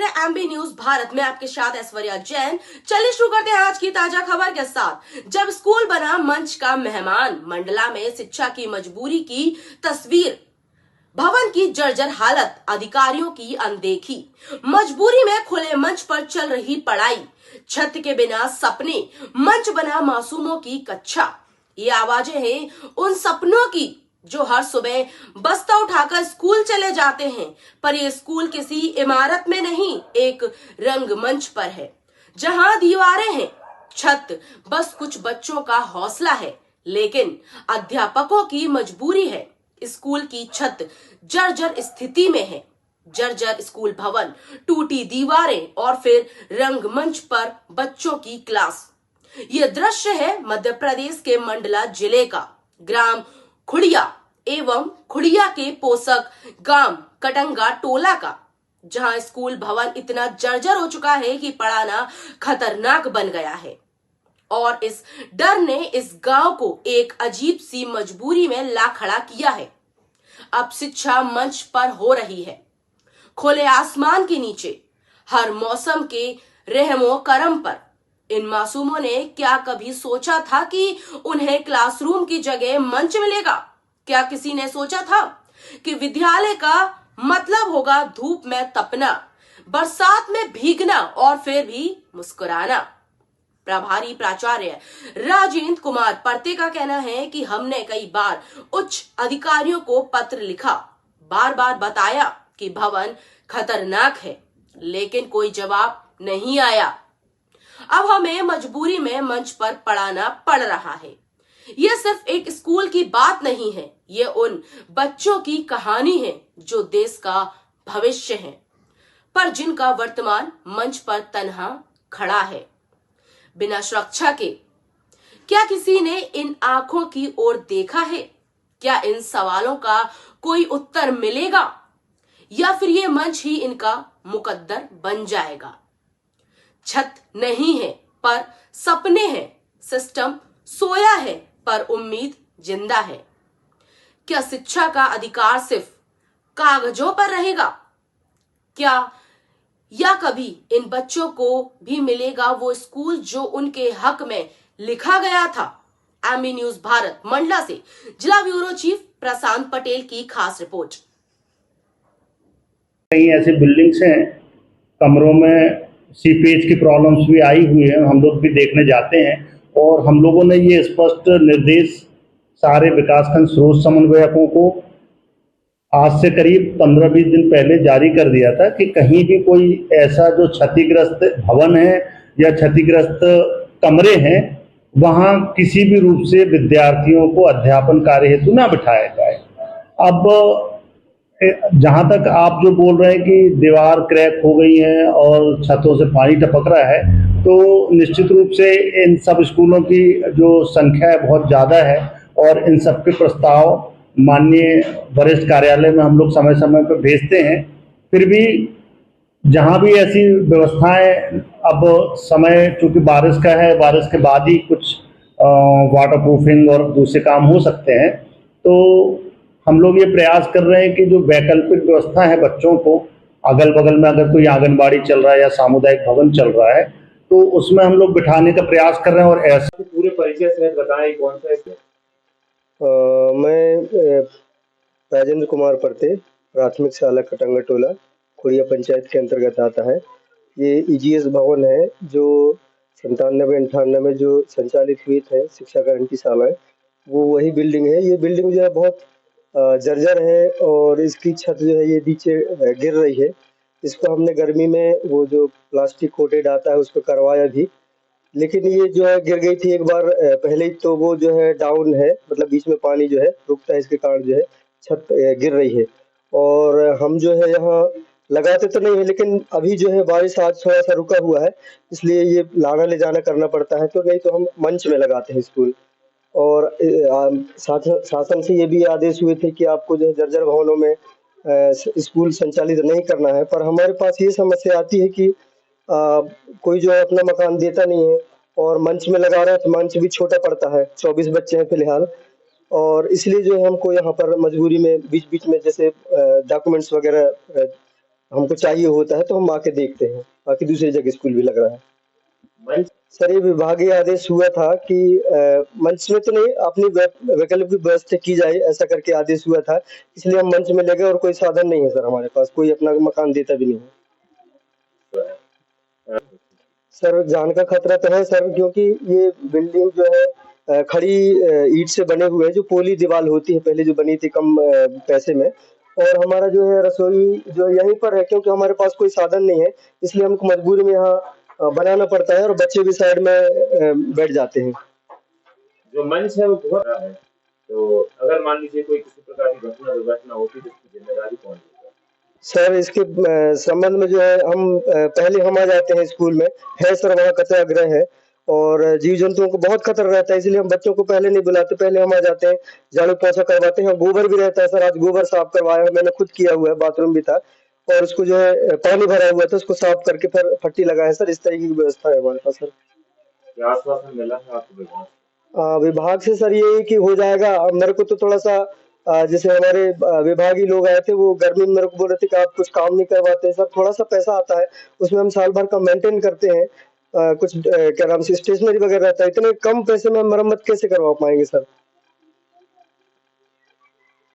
हैं MB news Bharat में, आपके साथ ऐश्वर्या जैन। चलिए शुरू करते हैं आज की ताजा खबर के साथ। जब स्कूल बना मंच का मेहमान, मंडला में शिक्षा की मजबूरी की तस्वीर, भवन की जर्जर हालत, अधिकारियों की अनदेखी, मजबूरी में खुले मंच पर चल रही पढ़ाई, छत के बिना सपने, मंच बना मासूमों की कक्षा। ये आवाजें हैं उन सपनों की जो हर सुबह बस्ता उठाकर स्कूल चले जाते हैं, पर ये स्कूल किसी इमारत में नहीं, एक रंगमंच पर है, जहां दीवारें हैं, छत बस कुछ बच्चों का हौसला है, लेकिन अध्यापकों की मजबूरी है। स्कूल की छत जर्जर स्थिति में है, जर्जर स्कूल भवन, टूटी दीवारें और फिर रंगमंच पर बच्चों की क्लास। ये दृश्य है मध्य प्रदेश के मंडला जिले का, ग्राम खुड़िया एवं खुड़िया के पोषक गांव कटंगा टोला का, जहां स्कूल भवन इतना जर्जर हो चुका है कि पढ़ाना खतरनाक बन गया है। और इस डर ने इस गांव को एक अजीब सी मजबूरी में ला खड़ा किया है। अब शिक्षा मंच पर हो रही है, खुले आसमान के नीचे, हर मौसम के रहमो करम पर। इन मासूमों ने क्या कभी सोचा था कि उन्हें क्लासरूम की जगह मंच मिलेगा? क्या किसी ने सोचा था कि विद्यालय का मतलब होगा धूप में तपना, बरसात में भीगना और फिर भी मुस्कुराना? प्रभारी प्राचार्य राजेंद्र कुमार परते का कहना है कि हमने कई बार उच्च अधिकारियों को पत्र लिखा, बार बार बताया कि भवन खतरनाक है, लेकिन कोई जवाब नहीं आया। अब हमें मजबूरी में मंच पर पढ़ाना पड़ रहा है। यह सिर्फ एक स्कूल की बात नहीं है, ये उन बच्चों की कहानी है जो देश का भविष्य है, पर जिनका वर्तमान मंच पर तन्हा खड़ा है, बिना सुरक्षा के। क्या किसी ने इन आंखों की ओर देखा है? क्या इन सवालों का कोई उत्तर मिलेगा, या फिर ये मंच ही इनका मुकद्दर बन जाएगा? छत नहीं है पर सपने हैं, सिस्टम सोया है पर उम्मीद जिंदा है। क्या शिक्षा का अधिकार सिर्फ कागजों पर रहेगा? क्या या कभी इन बच्चों को भी मिलेगा वो स्कूल जो उनके हक में लिखा गया था? एमबी न्यूज भारत मंडला से जिला ब्यूरो चीफ प्रशांत पटेल की खास रिपोर्ट। कई ऐसे बिल्डिंग्स हैं, कमरों में सीपेज की प्रॉब्लम्स भी आई हुई है, हम लोग भी देखने जाते हैं। और हम लोगों ने ये स्पष्ट निर्देश सारे विकासखंड स्रोत समन्वयकों को आज से करीब 15-20 दिन पहले जारी कर दिया था कि कहीं भी कोई ऐसा जो क्षतिग्रस्त भवन है या क्षतिग्रस्त कमरे हैं, वहाँ किसी भी रूप से विद्यार्थियों को अध्यापन कार्य हेतु ना बिठाया जाए। अब जहाँ तक आप जो बोल रहे हैं कि दीवार क्रैक हो गई है और छतों से पानी टपक रहा है, तो निश्चित रूप से इन सब स्कूलों की जो संख्या है बहुत ज़्यादा है, और इन सब के प्रस्ताव माननीय वरिष्ठ कार्यालय में हम लोग समय समय पर भेजते हैं। फिर भी जहाँ भी ऐसी व्यवस्थाएं, अब समय चूँकि बारिश का है, बारिश के बाद ही कुछ वाटर प्रूफिंग और दूसरे काम हो सकते हैं, तो हम लोग ये प्रयास कर रहे हैं कि जो वैकल्पिक व्यवस्था है बच्चों को, अगल बगल में अगर कोई आंगनबाड़ी चल रहा है या सामुदायिक भवन चल रहा है, तो उसमें हम लोग बिठाने का प्रयास कर रहे हैं। और ऐसा पूरे परिचय से बताएं कौन सा है? मैं राजेंद्र कुमार परते, प्राथमिक शाला कटंगा टोला, खुड़िया पंचायत के अंतर्गत आता है। ये ईजीएस भवन है जो 97-98 में जो संचालित हुई थे शिक्षा गारंटी शालाएं, वो वही बिल्डिंग है। ये बिल्डिंग जो है बहुत जर्जर है और इसकी छत जो है ये नीचे गिर रही है। इसको हमने गर्मी में वो जो प्लास्टिक कोटेड आता है उसको करवाया भी, लेकिन ये जो है गिर गई थी एक बार पहले ही, तो वो जो है डाउन है, मतलब बीच में पानी जो है रुकता है, इसके कारण जो है छत गिर रही है। और हम जो है यहाँ लगाते तो नहीं है, लेकिन अभी जो है बारिश आज थोड़ा सा रुका हुआ है, इसलिए ये लाना ले जाना करना पड़ता है, तो नहीं तो हम मंच में लगाते हैं स्कूल। और शासन से ये भी आदेश हुए थे कि आपको जो है जर्जर भवनों में स्कूल संचालित नहीं करना है, पर हमारे पास ये समस्या आती है कि कोई जो है अपना मकान देता नहीं है और मंच में लगा रहा है, तो मंच भी छोटा पड़ता है, 24 बच्चे हैं फिलहाल, और इसलिए जो है हमको यहाँ पर मजबूरी में बीच बीच में जैसे डॉक्यूमेंट्स वगैरह हमको चाहिए होता है तो हम आके देखते हैं। बाकी दूसरी जगह स्कूल भी लग रहा है। मंच सर ये विभागीय आदेश हुआ था कि मंच में तो नहीं, अपनी वैकल्पिक व्यवस्था की जाए, ऐसा करके आदेश हुआ था, इसलिए हम मंच में ले गए। और कोई साधन नहीं है सर हमारे पास, कोई अपना मकान देता भी नहीं है। सर जान का खतरा तो है सर, क्योंकि ये बिल्डिंग जो है खड़ी ईंट से बने हुए है, जो पोली दीवार होती है पहले जो बनी थी कम पैसे में। और हमारा जो है रसोई जो यहीं पर है, क्योंकि हमारे पास कोई साधन नहीं है, इसलिए हमको मजबूरी में यहाँ बनाना पड़ता है। और बच्चे भी साइड में बैठ जाते हैं। जो मंच है वो बहुत बड़ा है, तो अगर मान लीजिए कोई किसी प्रकार की घटना दुर्घटना होती तो इसकी जिम्मेदारी कौन लेगा? सर इसके संबंध में जो है हम पहले हम आ जाते हैं स्कूल में, है सर वहाँ कचरागृह है, और जीव जंतुओं को बहुत खतरा रहता है, इसलिए हम बच्चों को पहले नहीं बुलाते, पहले हम आ जाते हैं, झाड़ू पोछा करवाते हैं। गोबर भी रहता है सर, आज गोबर साफ करवाया है, मैंने खुद किया हुआ है, बाथरूम भी था, और उसको जो है पानी भरा हुआ था, उसको साफ करके फिर पट्टी लगाया सर। इस तरीके की व्यवस्था है हमारे पास सर। क्या आश्वासन मिला है आपको विभाग से? विभाग से सर ये है कि हो जाएगा। अब मेरे को तो थोड़ा सा जैसे हमारे विभागीय लोग आए थे, वो गर्मी में मेरे को बोल रहे थे कि आप कुछ काम नहीं करवाते सर। थोड़ा सा पैसा आता है, उसमें हम साल भर का मेंटेन करते हैं। कुछ क्या नाम से स्टेशनरी वगैरह रहता है, इतने कम पैसे में हम मरम्मत कैसे करवा पाएंगे सर?